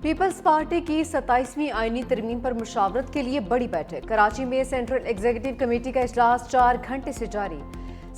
Peoples party کی 27ویں آئینی ترمیم پر مشاورت کے لیے بڑی بیٹھک کراچی میں سینٹرل ایگزیکٹو کمیٹی کا اجلاس 4 گھنٹے سے جاری۔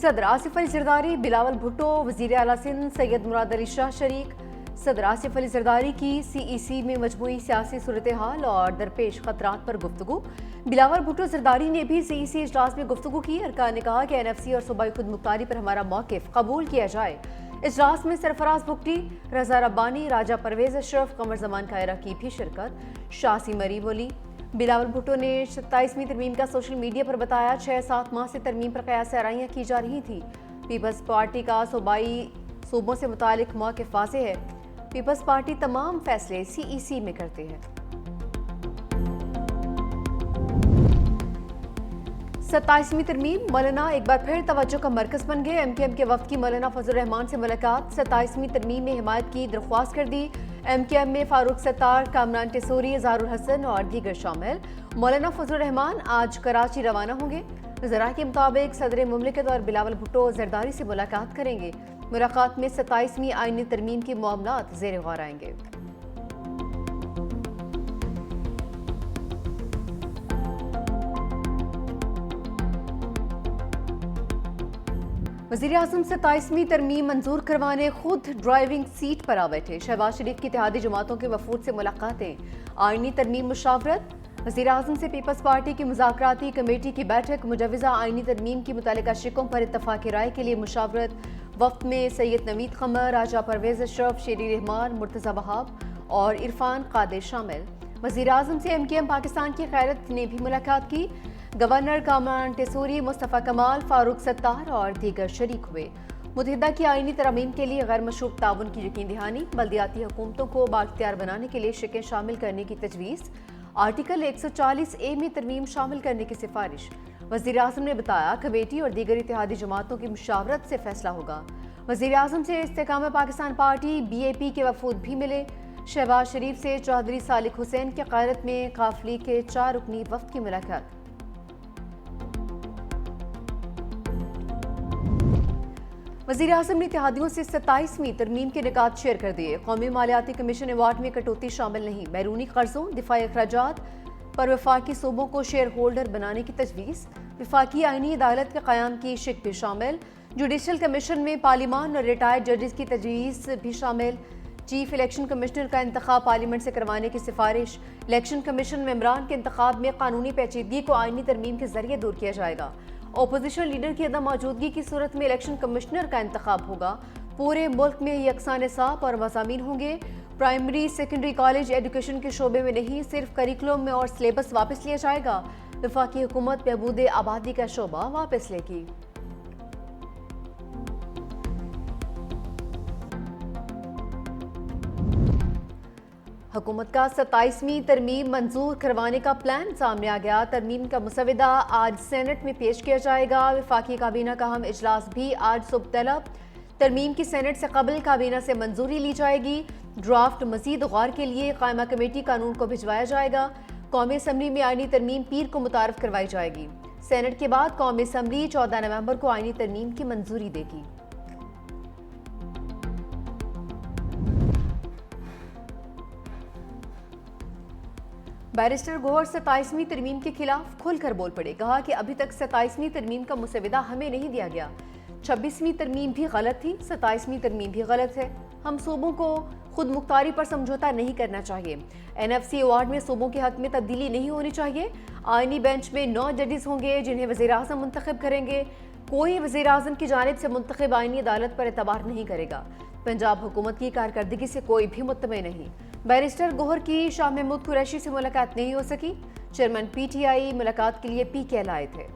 صدر آصف علی زرداری، بلاول بھٹو، وزیر اعلیٰ سندھ سید مراد علی شاہ شریک۔ صدر آصف علی زرداری کی سی ای سی میں مجموعی سیاسی صورتحال اور درپیش خطرات پر گفتگو۔ بلاول بھٹو زرداری نے بھی سی ای سی اجلاس میں گفتگو کی۔ ارکان نے کہا کہ این ایف سی اور صوبائی خود مختاری پر ہمارا موقف قبول کیا جائے۔ اجلاس میں سرفراز بگٹی، رضا ربانی، راجہ پرویز اشرف، قمر زمان کائرہ کی بھی شرکت۔ شاسی مری بولی۔ بلاول بھٹو نے 27ویں ترمیم کا سوشل میڈیا پر بتایا 6-7 ماہ سے ترمیم پر قیاس آرائیاں کی جا رہی تھیں۔ پیپلز پارٹی کا صوبوں سے متعلق موقف واضح ہے۔ پیپلز پارٹی تمام فیصلے سی ای سی میں کرتے ہیں۔ 27ویں ترمیم مولانا ایک بار پھر توجہ کا مرکز بن گئے۔ ایم کیو ایم کے وفد کی مولانا فضل الرحمان سے ملاقات۔ 27ویں ترمیم میں حمایت کی درخواست کر دی۔ ایم کیو ایم میں فاروق ستار، کامران ٹیسوری، اظہار الحسن اور دیگر شامل۔ مولانا فضل الرحمان آج کراچی روانہ ہوں گے۔ ذرائع کے مطابق صدر مملکت اور بلاول بھٹو زرداری سے ملاقات کریں گے۔ ملاقات میں 27ویں آئینی ترمیم کے معاملات زیر غور آئیں گے۔ وزیر اعظم 27ویں ترمیم منظور کروانے خود ڈرائیونگ سیٹ پر آ بیٹھے۔ شہباز شریف کی اتحادی جماعتوں کے وفود سے ملاقاتیں۔ آئینی ترمیم مشاورت۔ وزیر اعظم سے پیپلز پارٹی کی مذاکراتی کمیٹی کی بیٹھک۔ مجوزہ آئینی ترمیم کی متعلقہ شقوں پر اتفاق رائے کے لیے مشاورت۔ وفد میں سید نوید قمر، راجہ پرویز اشرف، شیری رحمان، مرتضی وہاب اور عرفان قادر شامل۔ وزیر اعظم سے ایم کیو ایم پاکستان کی قیادت نے بھی ملاقات کی۔ گورنر کامران ٹیسوری، مصطفیٰ کمال، فاروق ستار اور دیگر شریک ہوئے۔ متحدہ کی آئینی ترامیم کے لیے غیر مشروط تعاون کی یقین دہانی۔ بلدیاتی حکومتوں کو بااختیار بنانے کے لیے شقیں شامل کرنے کی تجویز۔ آرٹیکل 140A میں ترمیم شامل کرنے کی سفارش۔ وزیر اعظم نے بتایا کمیٹی اور دیگر اتحادی جماعتوں کی مشاورت سے فیصلہ ہوگا۔ وزیر اعظم سے استحکام پاکستان پارٹی بی اے پی کے وفود بھی ملے۔ شہباز شریف سے چودھری صالح حسین کی قیادت میں قافلے کے 4 رکنی وفد کی ملاقات۔ وزیر اعظم نے اتحادیوں سے 27ویں ترمیم کے نکات شیئر کر دیے۔ قومی مالیاتی کمیشن ایوارڈ میں کٹوتی شامل نہیں۔ بیرونی قرضوں، دفاعی اخراجات پر وفاقی صوبوں کو شیئر ہولڈر بنانے کی تجویز۔ وفاقی آئینی عدالت کے قیام کی شق بھی شامل۔ جوڈیشل کمیشن میں پارلیمان اور ریٹائرڈ ججز کی تجویز بھی شامل۔ چیف الیکشن کمشنر کا انتخاب پارلیمنٹ سے کروانے کی سفارش۔ الیکشن کمیشن ممبران کے انتخاب میں قانونی پیچیدگی کو آئینی ترمیم کے ذریعے دور کیا جائے گا۔ اپوزیشن لیڈر کی عدم موجودگی کی صورت میں الیکشن کمشنر کا انتخاب ہوگا۔ پورے ملک میں یکساں نصاب اور مضامین ہوں گے۔ پرائمری سیکنڈری کالج ایجوکیشن کے شعبے میں نہیں، صرف کریکولم میں اور سلیبس واپس لیا جائے گا۔ وفاقی حکومت بہبود آبادی کا شعبہ واپس لے گی۔ حکومت کا 27ویں ترمیم منظور کروانے کا پلان سامنے آ گیا۔ ترمیم کا مسودہ آج سینٹ میں پیش کیا جائے گا۔ وفاقی کابینہ کا اہم اجلاس بھی آج صبح طلب۔ ترمیم کی سینٹ سے قبل کابینہ سے منظوری لی جائے گی۔ ڈرافٹ مزید غور کے لیے قائمہ کمیٹی قانون کو بھجوایا جائے گا۔ قومی اسمبلی میں آئینی ترمیم پیر کو متعارف کروائی جائے گی۔ سینٹ کے بعد قومی اسمبلی 14 نومبر کو آئینی ترمیم کی منظوری دے گی۔ بیرسٹر گوہر 27ویں ترمیم کے خلاف کھل کر بول پڑے۔ کہا کہ ابھی تک 27ویں ترمیم کا مسودہ ہمیں نہیں دیا گیا۔ 26ویں ترمیم بھی غلط تھی، 27ویں ترمیم بھی غلط ہے۔ ہم صوبوں کو خود مختاری پر سمجھوتا نہیں کرنا چاہیے۔ این ایف سی ایوارڈ میں صوبوں کے حق میں تبدیلی نہیں ہونی چاہیے۔ آئینی بینچ میں 9 ججز ہوں گے جنہیں وزیر اعظم منتخب کریں گے۔ کوئی وزیر اعظم کی جانب سے منتخب آئینی عدالت پر اعتبار نہیں کرے گا۔ پنجاب حکومت کی کارکردگی سے کوئی بھی مطمئن نہیں۔ بیرسٹر گوہر کی شاہ محمود قریشی سے ملاقات نہیں ہو سکی۔ چیئرمین پی ٹی آئی ملاقات کے لیے پی کے لائے تھے۔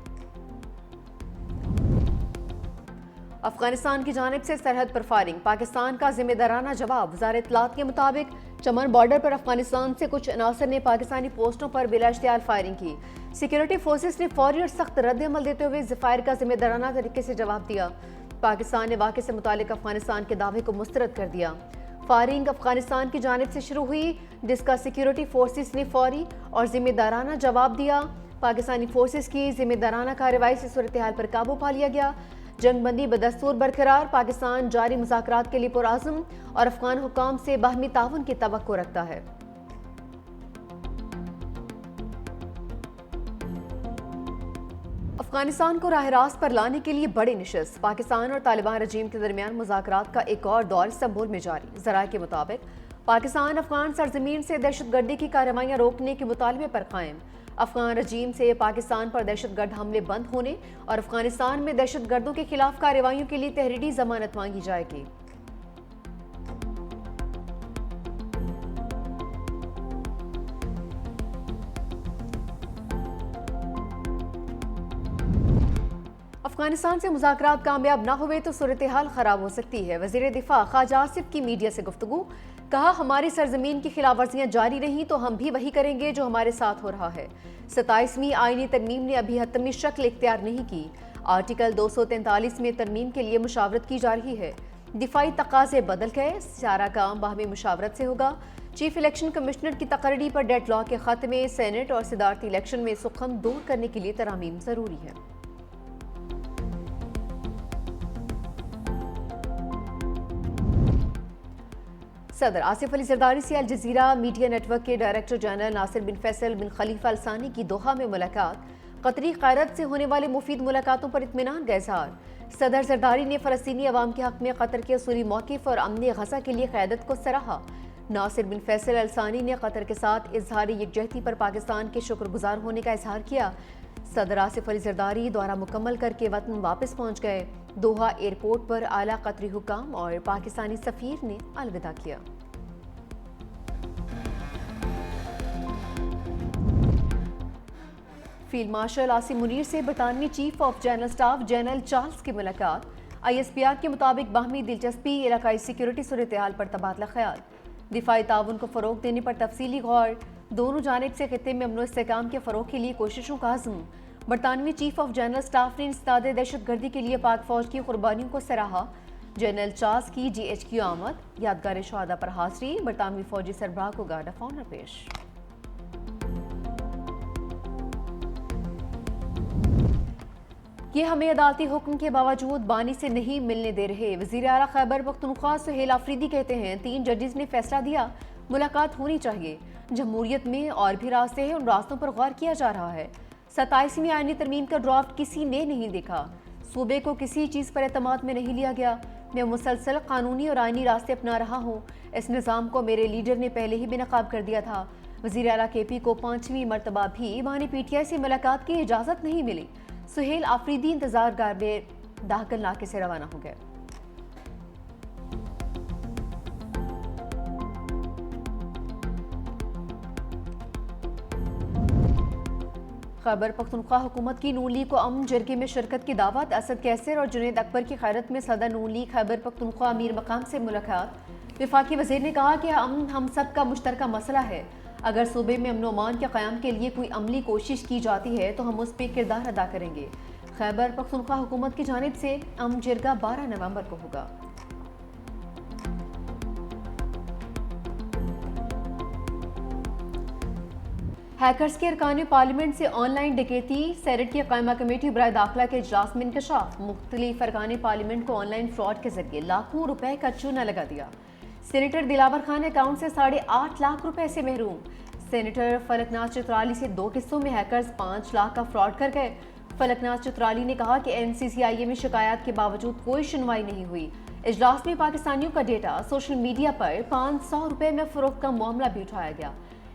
افغانستان کی جانب سے سرحد پر فائرنگ، پاکستان کا ذمہ دارانہ جواب۔ وزارت اطلاعات کے مطابق چمن بارڈر پر افغانستان سے کچھ عناصر نے پاکستانی پوسٹوں پر بلا اشتعال فائرنگ کی۔ سیکورٹی فورسز نے فوری اور سخت رد عمل دیتے ہوئے فائر کا ذمہ دارانہ طریقے سے جواب دیا۔ پاکستان نے واقعے سے متعلق افغانستان کے دعوے کو مسترد کر دیا۔ فائرنگ افغانستان کی جانب سے شروع ہوئی جس کا سیکورٹی فورسز نے فوری اور ذمہ دارانہ جواب دیا۔ پاکستانی فورسز کی ذمہ دارانہ کارروائی سے صورتحال پر قابو پا لیا گیا۔ جنگ بندی بدستور برقرار، پاکستان جاری مذاکرات کے لیے پرعزم اور افغان حکام سے باہمی تعاون کی توقع رکھتا ہے۔ افغانستان کو راہ راست پر لانے کے لیے بڑی نشست، پاکستان اور طالبان رجیم کے درمیان مذاکرات کا ایک اور دور استنبول میں جاری۔ ذرائع کے مطابق پاکستان افغان سرزمین سے دہشت گردی کی کارروائیاں روکنے کے مطالبے پر قائم۔ افغان رجیم سے پاکستان پر دہشت گرد حملے بند ہونے اور افغانستان میں دہشت گردوں کے خلاف کارروائیوں کے لیے تحریری ضمانت مانگی جائے گی۔ افغانستان سے مذاکرات کامیاب نہ ہوئے تو صورتحال خراب ہو سکتی ہے۔ وزیر دفاع خواجہ آصف کی میڈیا سے گفتگو، کہا ہماری سرزمین کی خلاف ورزیاں جاری رہیں تو ہم بھی وہی کریں گے جو ہمارے ساتھ ہو رہا ہے۔ 27ویں آئینی ترمیم نے ابھی حتمی شکل اختیار نہیں کی۔ آرٹیکل 243 میں ترمیم کے لیے مشاورت کی جا رہی ہے۔ دفاعی تقاضے بدل گئے، سارا کام باہمی مشاورت سے ہوگا۔ چیف الیکشن کمشنر کی تقرری پر ڈیڈ لاک کے خاتمے، سینٹ اور صدارتی الیکشن میں سخن دور کرنے کے لیے ترامیم ضروری ہے۔ صدر آصف علی زرداری سے الجزیرہ میڈیا نیٹ ورک کے ڈائریکٹر جنرل ناصر بن فیصل بن خلیفہ الثانی کی دوحہ میں ملاقات، قطری قیادت سے ہونے والے مفید ملاقاتوں پر اطمینان کا اظہار۔ صدر زرداری نے فلسطینی عوام کے حق میں قطر کے اصولی موقف اور امن غزہ کے لیے قیادت کو سراہا۔ ناصر بن فیصل الثانی نے قطر کے ساتھ اظہار یکجہتی پر پاکستان کے شکر گزار ہونے کا اظہار کیا۔ صدر آصف علی زرداری دورہ مکمل کر کے وطن واپس پہنچ گئے۔ دوحہ ایئرپورٹ پر اعلیٰ قطری حکام اور پاکستانی سفیر نے الوداع کیا۔ فیلڈ مارشل عاصم منیر سے برطانوی chief of general staff general Charles کی ملاقات، آئی ایس پی آر کے مطابق باہمی دلچسپی، علاقائی سیکیورٹی صورتحال پر تبادلہ خیال، دفاعی تعاون کو فروغ دینے پر تفصیلی غور، دونوں جانب سے خطے میں امن و استحکام کے فروغ کے لیے کوششوں کا عزم۔ برطانوی چیف آف جنرل سٹاف نے انسداد دہشت گردی کے لیے پاک فوج کی قربانیوں کو سراہا۔ جنرل چارلز کی جی ایچ کیو آمد، یادگار شہداء پر حاضری، برطانوی فوجی سربراہ کو گارڈ آف آنر پیش۔ یہ ہمیں عدالتی حکم کے باوجود بانی سے نہیں ملنے دے رہے، وزیر اعلیٰ خیبر پختونخوا سہیل آفریدی کہتے ہیں 3 ججز نے فیصلہ دیا، ملاقات ہونی چاہیے، جمہوریت میں اور بھی راستے ہیں، ان راستوں پر غور کیا جا رہا ہے۔ 27ویں آئینی ترمیم کا ڈرافٹ کسی نے نہیں دیکھا، صوبے کو کسی چیز پر اعتماد میں نہیں لیا گیا، میں مسلسل قانونی اور آئینی راستے اپنا رہا ہوں، اس نظام کو میرے لیڈر نے پہلے ہی بے نقاب کر دیا تھا۔ وزیر اعلیٰ کے پی کو 5ویں مرتبہ بھی بانی پی ٹی آئی سے ملاقات کی اجازت نہیں ملی۔ سہیل آفریدی انتظار گاہ میں داخل ناکے سے روانہ ہو گئے۔ خیبر پختونخوا حکومت کی نون لیگ کو امن جرگے میں شرکت کی دعوت، اسد کیسر اور جنید اکبر کی قیادت میں صدر نون لیگ خیبر پختونخوا امیر مقام سے ملاقات۔ وفاقی وزیر نے کہا کہ امن ہم سب کا مشترکہ مسئلہ ہے، اگر صوبے میں امن و امان کے قیام کے لیے کوئی عملی کوشش کی جاتی ہے تو ہم اس پہ کردار ادا کریں گے۔ خیبر پختونخوا حکومت کی جانب سے امن جرگہ 12 نومبر کو ہوگا۔ ہیکرز کے ارکان پارلیمنٹ سے آن لائن ڈکیتی، سینیٹ کی قائمہ کمیٹی برائے داخلہ کے اجلاس میں انکشاف، مختلف ارکان پارلیمنٹ کو آن لائن فراڈ کے ذریعے لاکھوں روپے کا چونا لگا دیا۔ سینیٹر دلاور خان اکاؤنٹ سے 8.5 لاکھ روپے سے محروم۔ سینیٹر فلک ناتھ چترالی سے 2 قسطوں میں ہیکرز 5 لاکھ کا فراڈ کر گئے۔ فلک ناتھ چترالی نے کہا کہ این سی سی آئی اے میں شکایات کے باوجود کوئی سنوائی نہیں ہوئی۔ اجلاس میں پاکستانیوں کا ڈیٹا سوشل میڈیا پر 500 روپے میں فروخت کا معاملہ بھی اٹھایا گیا۔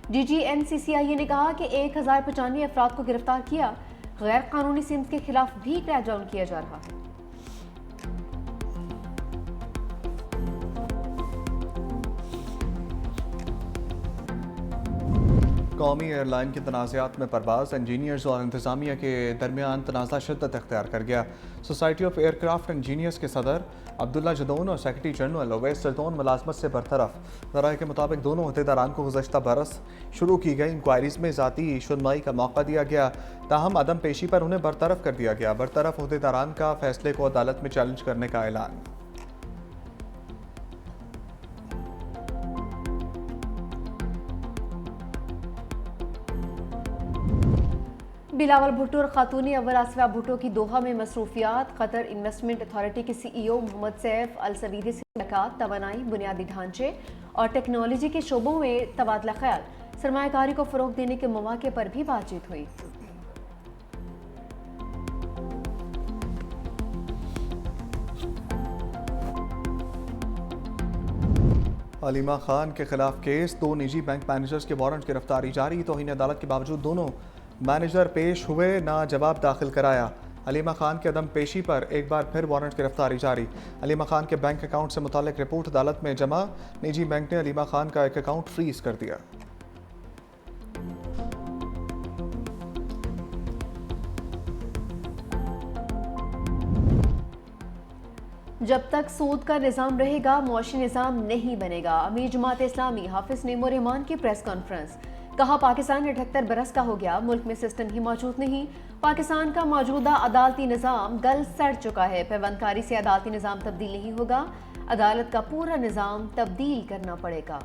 ڈی جی این سی سی آئی اے نے کہا کہ 1095 افراد کو گرفتار کیا، غیر قانونی سمز کے خلاف بھی کریک ڈاؤن کیا جا رہا ہے۔ قومی ایئر لائن کے تنازعات میں پرواز، انجینئرز اور انتظامیہ کے درمیان تنازع شدت اختیار کر گیا۔ Society of aircraft engineers کے صدر عبداللہ جدون اور سیکرٹری جنرل اویس زردون ملازمت سے برطرف۔ ذرائع کے مطابق دونوں عہدیداران کو گزشتہ برس شروع کی گئی انکوائریز میں ذاتی سنوائی کا موقع دیا گیا، تاہم عدم پیشی پر انہیں برطرف کر دیا گیا۔ برطرف عہدیداران کا فیصلے کو عدالت میں چیلنج کرنے کا اعلان۔ بلاول بھٹو اور خاتون اول آصفہ بھٹو کی دوحہ میں مصروفیات، قطر انویسٹمنٹ اتھارٹی کے سی ای او محمد سیف السویری سے ملاقات، توانائی، بنیادی ڈھانچے اور ٹیکنالوجی کے شعبوں میں تبادلہ خیال، سرمایہ کاری کو فروغ دینے کے مواقع پر بھی بات چیت ہوئی۔ علیمہ خان کے خلاف کیس، 2 نجی بینک مینیجرز کے وارنٹ گرفتاری جاری، توہین عدالت کے باوجود دونوں مینیجر پیش ہوئے، نہ جواب داخل کرایا۔ علیمہ خان کے عدم پیشی پر ایک بار پھر وارنٹ گرفتاری جاری۔ علیمہ خان کے بینک اکاؤنٹ سے متعلق رپورٹ عدالت میں جمع، نجی بینک نے علیمہ خان کا ایک اکاؤنٹ فریز کر دیا۔ جب تک سود کا نظام رہے گا معاشی نظام نہیں بنے گا، امیر جماعت اسلامی حافظ نعیم الرحمان کی پریس کانفرنس۔ کہا پاکستان 78 برس کا ہو گیا، ملک میں سسٹم ہی موجود نہیں۔ پاکستان کا موجودہ عدالتی نظام گل سڑ چکا ہے، پیوند کاری سے عدالتی نظام تبدیل نہیں ہوگا، عدالت کا پورا نظام تبدیل کرنا پڑے گا۔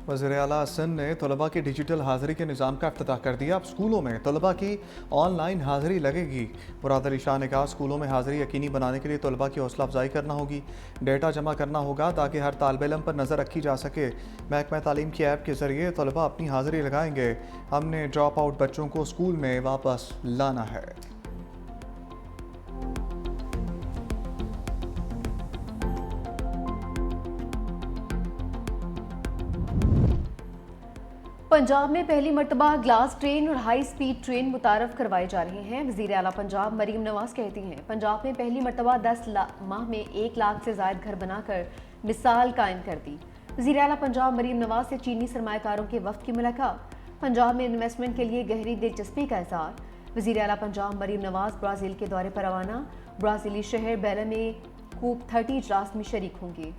وزیر اعلیٰ سندھ نے طلباء کی ڈیجیٹل حاضری کے نظام کا افتتاح کر دیا۔ اب اسکولوں میں طلباء کی آن لائن حاضری لگے گی۔ مراد علی شاہ نے کہا اسکولوں میں حاضری یقینی بنانے کے لیے طلباء کی حوصلہ افزائی کرنا ہوگی، ڈیٹا جمع کرنا ہوگا تاکہ ہر طالب علم پر نظر رکھی جا سکے۔ محکمہ تعلیم کی ایپ کے ذریعے طلباء اپنی حاضری لگائیں گے۔ ہم نے ڈراپ آؤٹ بچوں کو اسکول میں واپس لانا ہے۔ پنجاب میں پہلی مرتبہ گلاس ٹرین اور ہائی سپیڈ ٹرین متعارف کروائے جا رہے ہیں۔ وزیر اعلیٰ پنجاب مریم نواز کہتی ہیں پنجاب میں پہلی مرتبہ 10 ماہ میں 1 لاکھ سے زائد گھر بنا کر مثال قائم کر دی۔ وزیر اعلیٰ پنجاب مریم نواز سے چینی سرمایہ کاروں کے وفد کی ملاقات، پنجاب میں انویسٹمنٹ کے لیے گہری دلچسپی کا اظہار۔ وزیر اعلیٰ پنجاب مریم نواز برازیل کے دورے پر روانہ، برازیلی شہر بیلا میں کوپ 30 اجلاس میں شریک ہوں گے۔